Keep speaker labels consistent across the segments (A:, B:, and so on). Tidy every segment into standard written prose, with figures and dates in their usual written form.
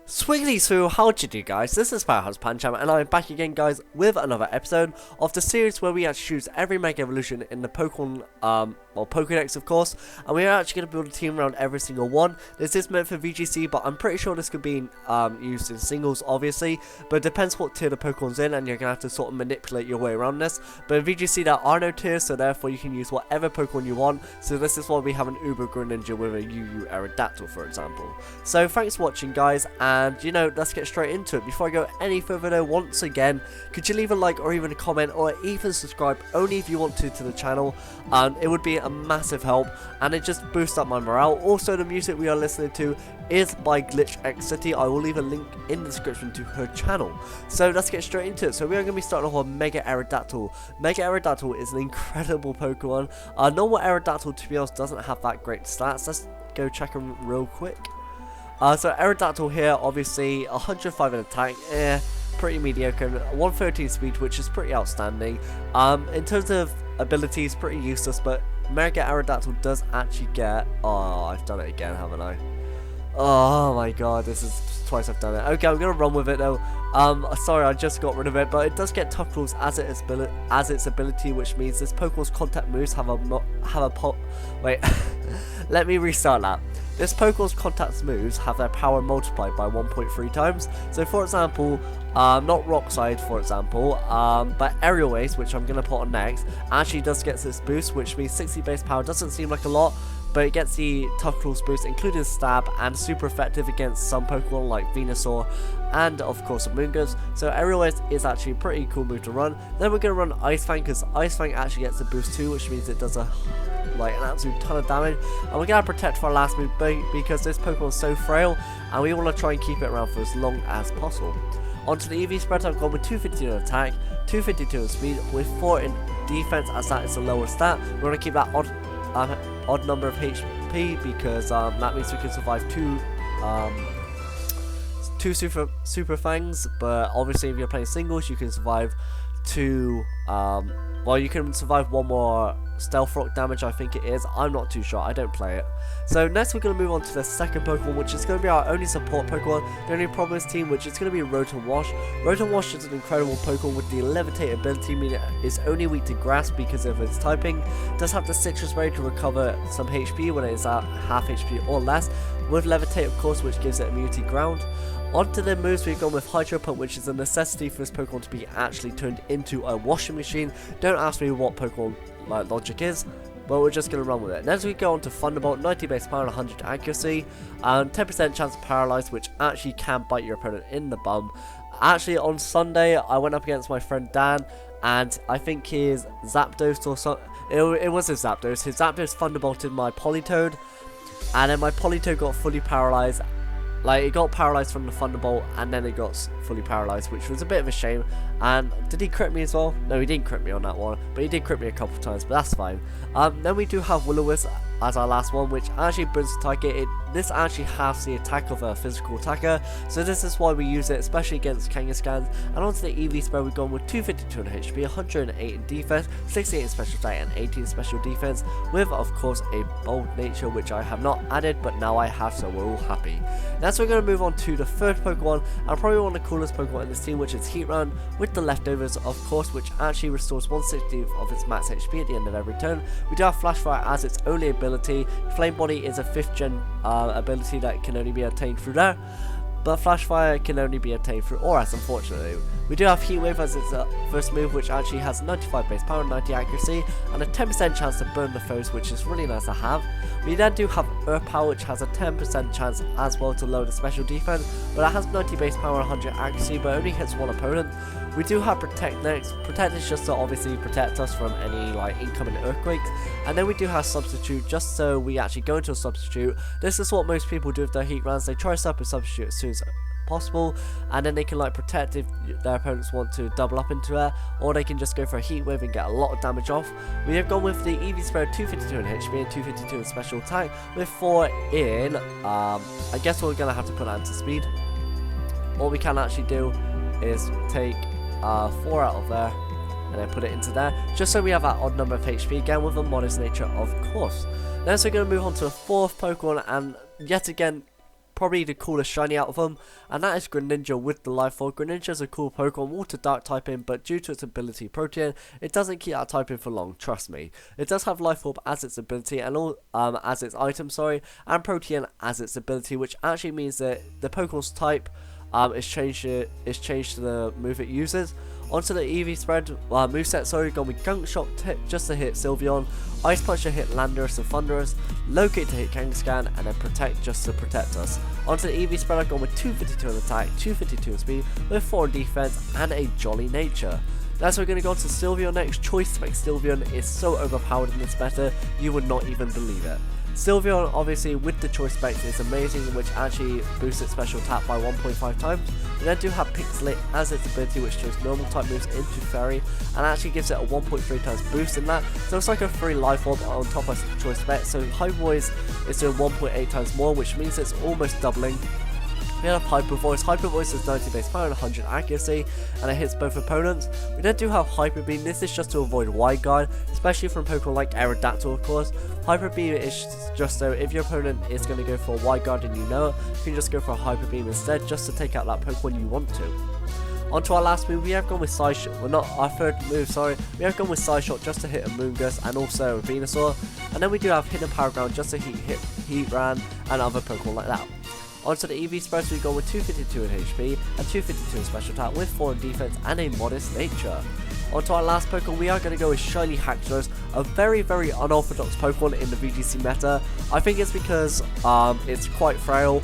A: Swiggity swoo, how'd you do, guys? This is Powerhouse Pancham, and I'm back again, guys, with another episode of the series where we actually choose every Mega Evolution in the Pokemon, Pokedex, of course, and we're actually going to build a team around every single one. This is meant for VGC, but I'm pretty sure this could be used in singles, obviously, but it depends what tier the Pokemon's in, and you're going to have to sort of manipulate your way around this. But in VGC, there are no tiers, so therefore you can use whatever Pokemon you want. So this is why we have an Uber Greninja with a UU Aerodactyl, for example. So thanks for watching, guys, and you know, let's get straight into it. Before I go any further though, once again, could you leave a like or even a comment or even subscribe only if you want to the channel? It would be a massive help, and it just boosts up my morale. Also, the music we are listening to is by Glitch X City. I will leave a link in the description to her channel. So let's get straight into it. So we are going to be starting off with Mega Aerodactyl. Mega Aerodactyl is an incredible Pokemon. Normal Aerodactyl, to be honest, doesn't have that great stats. Let's go check them real quick. So Aerodactyl here, obviously 105 in attack, pretty mediocre, 113 speed, which is pretty outstanding. In terms of abilities, pretty useless, but Mega Aerodactyl does actually get, oh, I've done it again, haven't I? Oh my god, this is twice I've done it. Okay, I'm gonna run with it though. Sorry, I just got rid of it, but it does get Tough Claws as its ability, which means this Pokemon's contact moves wait, let me restart that. This Pokemon's contact moves have their power multiplied by 1.3 times. So for example, not Rock Slide for example, but Aerial Ace, which I'm going to put on next, actually does get this boost, which means 60 base power. Doesn't seem like a lot, but it gets the Tough Claws boost, including Stab, and super effective against some Pokemon like Venusaur and of course Amoonguss. So Aerial Ace is actually a pretty cool move to run. Then we're going to run Ice Fang, because Ice Fang actually gets a boost too, which means it does an absolute ton of damage. And we're going to Protect for our last move because this Pokemon is so frail, and we want to try and keep it around for as long as possible. Onto the EV spread, I've gone with 252 in attack, 252 in speed, with 4 in defense, as that is the lowest stat. We want to keep that odd number of HP, because that means we can survive two super fangs. But obviously if you're playing singles, you can survive two, well, you can survive one more Stealth Rock damage, I think it is. I'm not too sure, I don't play it. So next we're going to move on to the second Pokemon, which is going to be our only support Pokemon, the only Promise team, which is going to be Rotom Wash. Rotom Wash is an incredible Pokemon with the Levitate ability, meaning it is only weak to Grass because of its typing. It does have the Citrus Berry to recover some HP when it is at half HP or less, with Levitate of course, which gives it immunity ground. Onto the moves, we've gone with Hydro Pump, which is a necessity for this Pokemon to be actually turned into a washing machine. Don't ask me what Pokemon logic is, but we're just going to run with it. Next we go on to Thunderbolt, 90 base power and 100 accuracy, and 10% chance of paralyze, which actually can bite your opponent in the bum. Actually on Sunday I went up against my friend Dan, and I think his Zapdos or something, it was his Zapdos Thunderbolted my Politoed, and then my Politoed got fully paralyzed. Like, it got paralyzed from the Thunderbolt, and then it got fully paralyzed, which was a bit of a shame. And did he crit me as well? No, he didn't crit me on that one, but he did crit me a couple of times, but that's fine. Then we do have Will-O-Wisp as our last one, which actually burns the target. This actually halves the attack of a physical attacker, so this is why we use it, especially against Kangaskhan. And onto the EV spread, we've gone with 252 in HP, 108 in defense, 68 in special attack, and 18 in special defense, with of course a bold nature, which I have not added, but now I have, so we're all happy. Next we're going to move on to the third Pokemon, and probably one of the coolest Pokemon in this team, which is Heatran, with the leftovers of course, which actually restores 1/60 of its max HP at the end of every turn. We do have Flash Fire as its only ability. Flame Body is a 5th gen ability that can only be obtained through there, but Flash Fire can only be obtained through ORAS, unfortunately. We do have Heat Wave as its first move, which actually has 95 base power, 90 accuracy, and a 10% chance to burn the foes, which is really nice to have. We then do have Earth Power, which has a 10% chance as well to lower the special defense, but it has 90 base power, 100 accuracy, but only hits one opponent. We do have Protect next. Protect is just to obviously protect us from any incoming earthquakes. And then we do have Substitute, just so we actually go into a Substitute. This is what most people do with their Heatrans. They try to set up a Substitute as soon as possible, and then they can protect if their opponents want to double up into it, or they can just go for a Heat Wave and get a lot of damage off. We have gone with the EV spread, 252 in HP and 252 in special attack, with 4 in, I guess we're going to have to put that into speed. What we can actually do is take 4 out of there and then put it into there, just so we have that odd number of HP, again with a modest nature of course. Next we're going to move on to the fourth Pokemon, and yet again probably the coolest shiny out of them, and that is Greninja with the Life Orb. Greninja is a cool Pokemon, water dark typing, but due to its ability Protean, it doesn't keep that typing for long, trust me. It does have Life Orb as its ability, and as its item, and Protean as its ability, which actually means that the Pokemon's type is changed to the move it uses. Onto the EV spread moveset, gone with Gunk Shot just to hit Silvio, Ice Punch to hit Landorus and Thunderous, Locate to hit Kangaskhan, and then Protect just to protect us. Onto the EV spread, I've gone with 252 in attack, 252 in speed, with 4 in defense, and a jolly nature. That's why we're going to go on to Silvio next. Choice Spec Silvio is so overpowered in this meta, you would not even believe it. Silvio, obviously, with the choice specs is amazing, which actually boosts its special attack by 1.5 times. We then do have Pixelate as its ability, which turns normal type moves into Fairy, and actually gives it a 1.3 times boost in that. So it's like a free Life Orb on top of choice spec. So Hyper Voice is doing 1.8 times more, which means it's almost doubling. We have Hyper Voice. Hyper Voice is 90 base power and 100 accuracy, and it hits both opponents. We then do have Hyper Beam. This is just to avoid Wide Guard, especially from Pokemon like Aerodactyl, of course. Hyper Beam is just so if your opponent is going to go for a Wide Guard and you know it, you can just go for a Hyper Beam instead, just to take out that Pokemon you want to. Onto our last move, we have gone with Side Shot. Well, not our third move, sorry. We have gone with Side Shot just to hit a Moongus and also a Venusaur. And then we do have Hidden Power Ground just to hit Heatran and other Pokemon like that. Onto the EV spreads, we go with 252 in HP and 252 in special attack with 4 in defense and a modest nature. Onto our last Pokemon, we are going to go with Shiny Haxorus, a very unorthodox Pokemon in the VGC meta. I think it's because it's quite frail,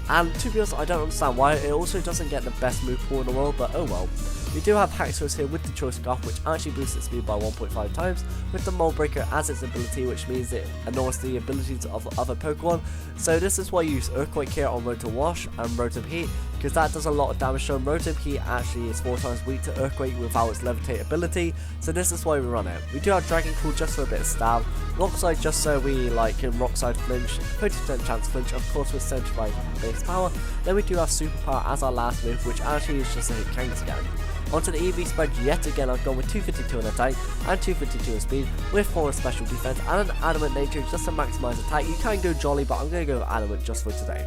A: and to be honest, I don't understand why. It also doesn't get the best move pool in the world, but oh well. We do have Haxorus here with the Choice Scarf, which actually boosts its speed by 1.5 times, with the Mold Breaker as its ability, which means it ignores the abilities of other Pokemon. So this is why you use Earthquake here on Rotom Wash and Rotom Heat, because that does a lot of damage. So Rotom Heat actually is 4 times weak to Earthquake without its Levitate ability, so this is why we run it. We do have Dragon Claw just for a bit of stab, Rock Slide just so we can Rock Slide flinch, 30% chance flinch, of course with 75 base power. Then we do have Super Power as our last move, which actually is just a hit Kangaskhan. Onto the EV spread, yet again I've gone with 252 in attack and 252 in speed with 4 in special defense and an adamant nature just to maximize attack. You can go jolly, but I'm going to go with adamant just for today.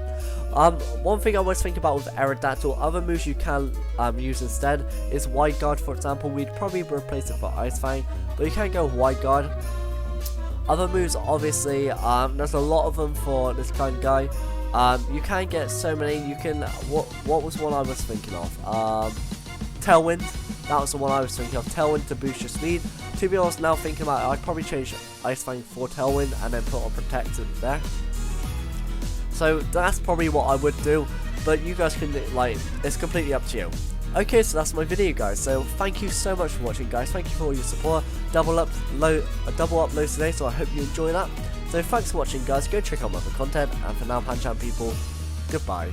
A: One thing I was thinking about with Aerodactyl, other moves you can use instead is Wide Guard, for example. We'd probably replace it for Ice Fang, but you can go with Wide Guard. Other moves, obviously, there's a lot of them for this kind of guy. You can get so many. You can, what was one I was thinking of? Tailwind, that was the one I was thinking of. Tailwind to boost your speed. To be honest, now thinking about it, I'd probably change Ice Fang for Tailwind and then put on Protected there. So that's probably what I would do, but you guys can, it's completely up to you. Okay, so that's my video, guys. So thank you so much for watching, guys. Thank you for all your support. Double uploads today, so I hope you enjoy that. So thanks for watching, guys. Go check out my other content, and for now, Panchan people, goodbye.